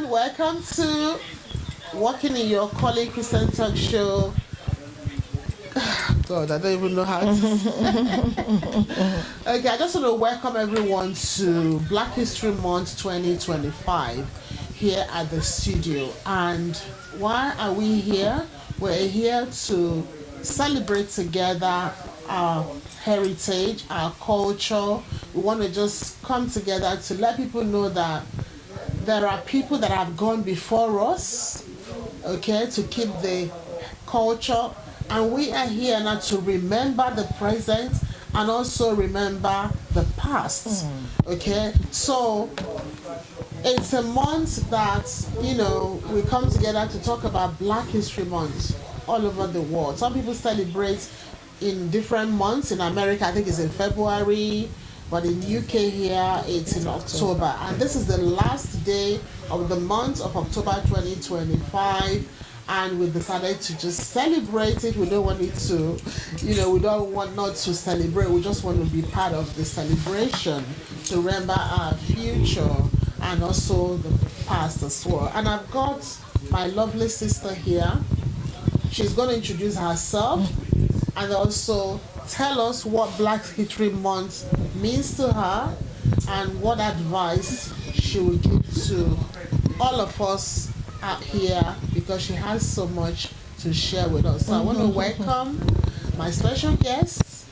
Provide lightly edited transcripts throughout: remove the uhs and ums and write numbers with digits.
Welcome to Walking in Your Calling Christian Talk Show. God, I don't even know how to Okay, I just want to welcome everyone to Black History Month 2025 here at the studio. And why are we here? We're here to celebrate together our heritage, our culture. We want to just come together to let people know that there are people that have gone before us, okay, to keep the culture, and we are here now to remember the present and also remember the past, okay? So it's a month that, you know, we come together to talk about Black History Month all over the world. Some people celebrate in different months. In America, I think it's in February, but in UK here, it's in October. And this is the last day of the month of October 2025. And we decided to just celebrate it. We don't want it to, you know, we don't want not to celebrate. We just want to be part of the celebration to remember our future and also the past as well. And I've got my lovely sister here. She's going to introduce herself and also tell us what Black History Month means to her and what advice she will give to all of us out here, because she has so much to share with us. So I want to welcome my special guest,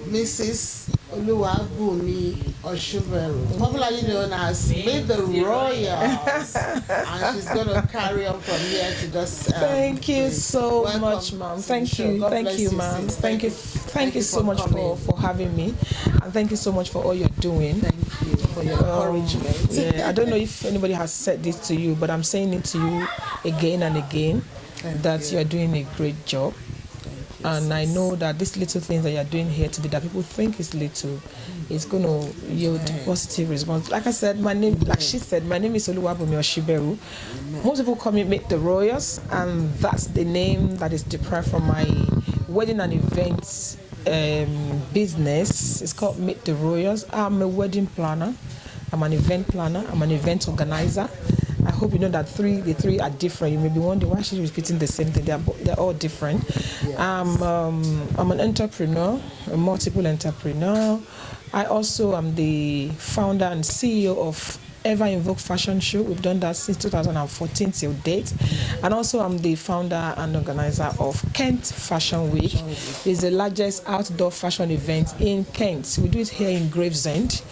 Mrs. Oluwabunmi Osiberu, popularly known as Meettheroyals, and she's going to carry on from here to just. Thank you so much, ma'am. Thank you, ma'am. Thank you so much for having me, and thank you so much for all you're doing. Thank you for your encouragement. Yeah, I don't know if anybody has said this to you, but I'm saying it to you again and again that you are doing a great job. And I know that these little things that you're doing here today that people think is little, it's going to yield positive response. Like I said, my name, like she said, my name is Oluwabunmi Osiberu. Most people call me Meettheroyals, and that's the name that is derived from my wedding and events business. It's called Meettheroyals. I'm a wedding planner. I'm an event planner. I'm an event organizer. I hope you know that the three are different. You may be wondering why she's repeating the same thing. They're all different. Yes. I'm an entrepreneur, a multiple entrepreneur. I also am the founder and CEO of Ever Invoke Fashion Show. We've done that since 2014 till date. And also I'm the founder and organizer of Kent Fashion Week. It's the largest outdoor fashion event in Kent. We do it here in Gravesend.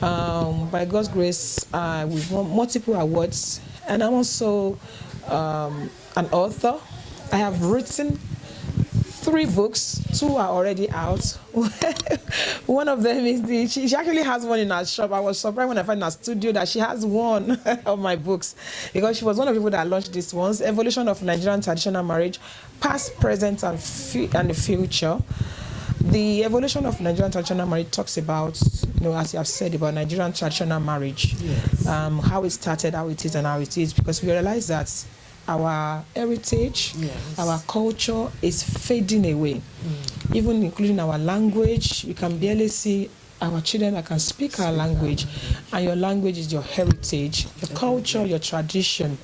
By God's grace, we've won multiple awards. And I'm also an author. I have written 3 books. 2 are already out. One of them is she actually has one in her shop. I was surprised when I found in her studio that she has one of my books, because she was one of the people that launched this one, Evolution of Nigerian Traditional Marriage, Past, Present, and the Future. The evolution of Nigerian traditional marriage talks about, you know, as you have said, about Nigerian traditional marriage, yes. How it started, how it is, and how it is, because we realize that our heritage, yes. our culture is fading away, even including our language. We can barely see our children that can speak our language, and your language is your heritage, your culture, your tradition.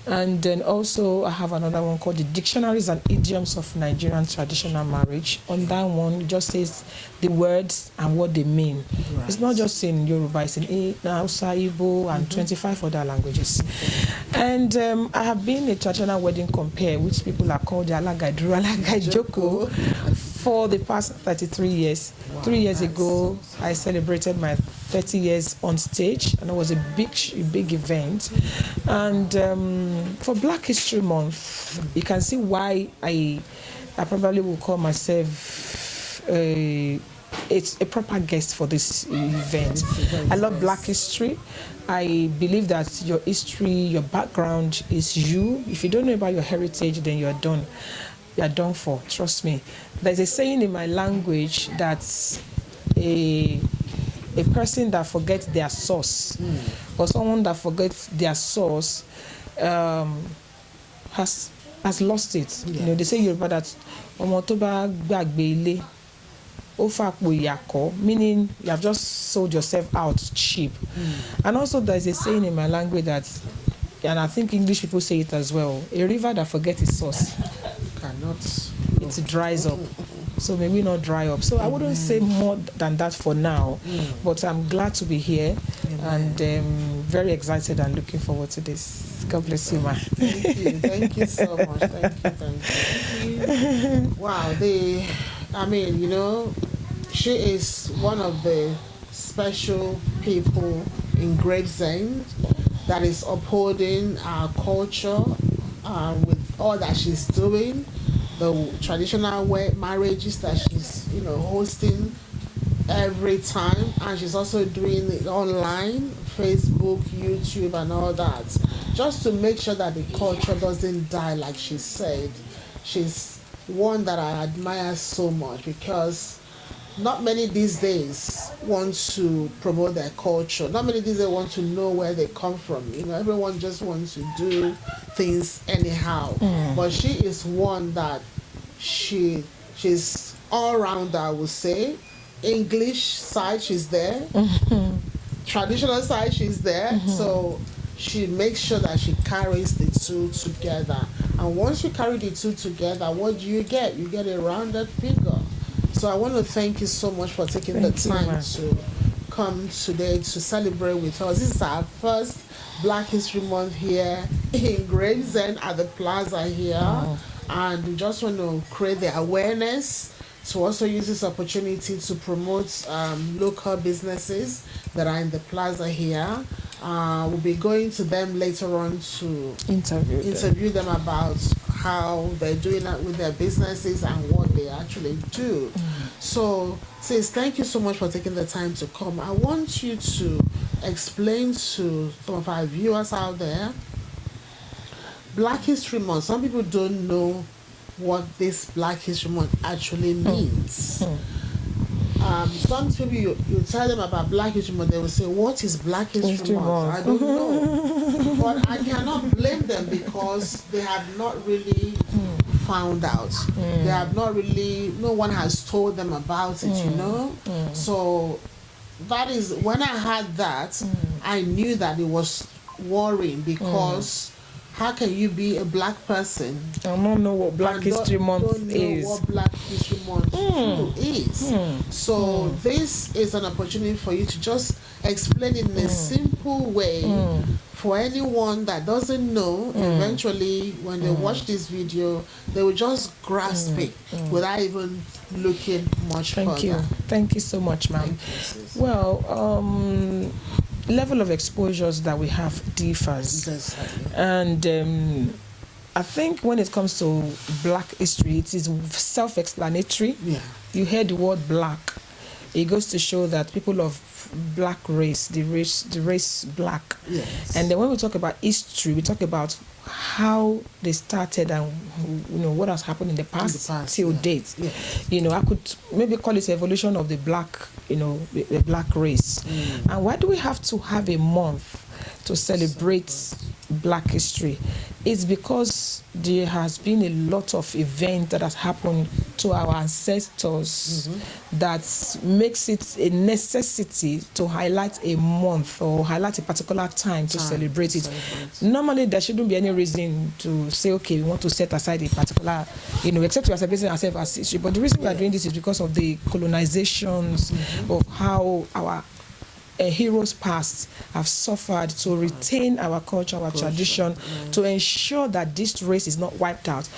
And then also I have another one called the Dictionaries and Idioms of Nigerian Traditional Marriage. On that one, it just says the words and what they mean. Right. It's not just in Yoruba, it's in Hausa, Igbo, and 25 other languages. And I have been a traditional wedding compere, which people are called the Alagaiduru, Alagaijoko, for the past 33 years. Wow, 3 years ago, I celebrated my 30 years on stage, and it was a big event. And for Black History Month, you can see why I probably will call myself it's a proper guest for this event. I love Black history. I believe that your history, your background is you. If you don't know about your heritage, then you're done. You're done for, trust me. There's a saying in my language that a person that forgets their source, or someone that forgets their source has lost it. Yeah. You know, they say Yoruba that meaning you have just sold yourself out cheap. And also there's a saying in my language that and I think English people say it as well, a river that forgets its source cannot. It dries up. So may we not dry up. So I wouldn't say more than that for now, but I'm glad to be here and very excited and looking forward to this. God bless you, ma. Thank you so much. Thank you. Wow, I mean, you know, she is one of the special people in Gravesend that is upholding our culture with all that she's doing. The traditional marriages that she's, you know, hosting every time, and she's also doing it online, Facebook, YouTube, and all that, just to make sure that the culture doesn't die. Like she said, she's one that I admire so much, because not many these days want to promote their culture. Not many these days want to know where they come from. You know, everyone just wants to do things anyhow. But she is one that she's all round, I would say. English side, she's there. Traditional side, she's there. So she makes sure that she carries the two together. And once you carry the two together, what do you get? You get a rounded figure. So I want to thank you so much for taking the time to come today to celebrate with us. This is our first Black History Month here in Gravesend at the plaza here. And we just want to create the awareness to also use this opportunity to promote local businesses that are in the plaza here. We'll be going to them later on to interview them about how they're doing that with their businesses and what they actually do. So, sis, thank you so much for taking the time to come. I want you to explain to some of our viewers out there, Black History Month. Some people don't know what this Black History Month actually means. Some people, you tell them about Black History Month, they will say, what is Black History Month? I don't know. But I cannot blame them, because they have not really found out. They have not really, no one has told them about it, you know? So that is, when I had that, I knew that it was worrying, because how can you be a black person and not know what Black History Month is? What Black History Month is. So this is an opportunity for you to just explain in a simple way for anyone that doesn't know. Eventually, when they watch this video, they will just grasp it without even looking much further. Thank you so much, ma'am. Well, level of exposures that we have differs, and I think when it comes to Black history, it is self-explanatory. You hear the word black, it goes to show that people of black race, the race black. And then when we talk about history, we talk about how they started and, you know, what has happened in the past till date. You know, I could maybe call it evolution of the black, you know, the black race. And why do we have to have a month to celebrate Black history? It's because there has been a lot of events that has happened to our ancestors that makes it a necessity to highlight a month or highlight a particular time to celebrate it. Normally, there shouldn't be any reason to say, okay, we want to set aside a particular, you know, except we are celebrating ourselves as history. But the reason we are doing this is because of the colonizations, of how our heroes past have suffered to retain our culture, our tradition, to ensure that this race is not wiped out.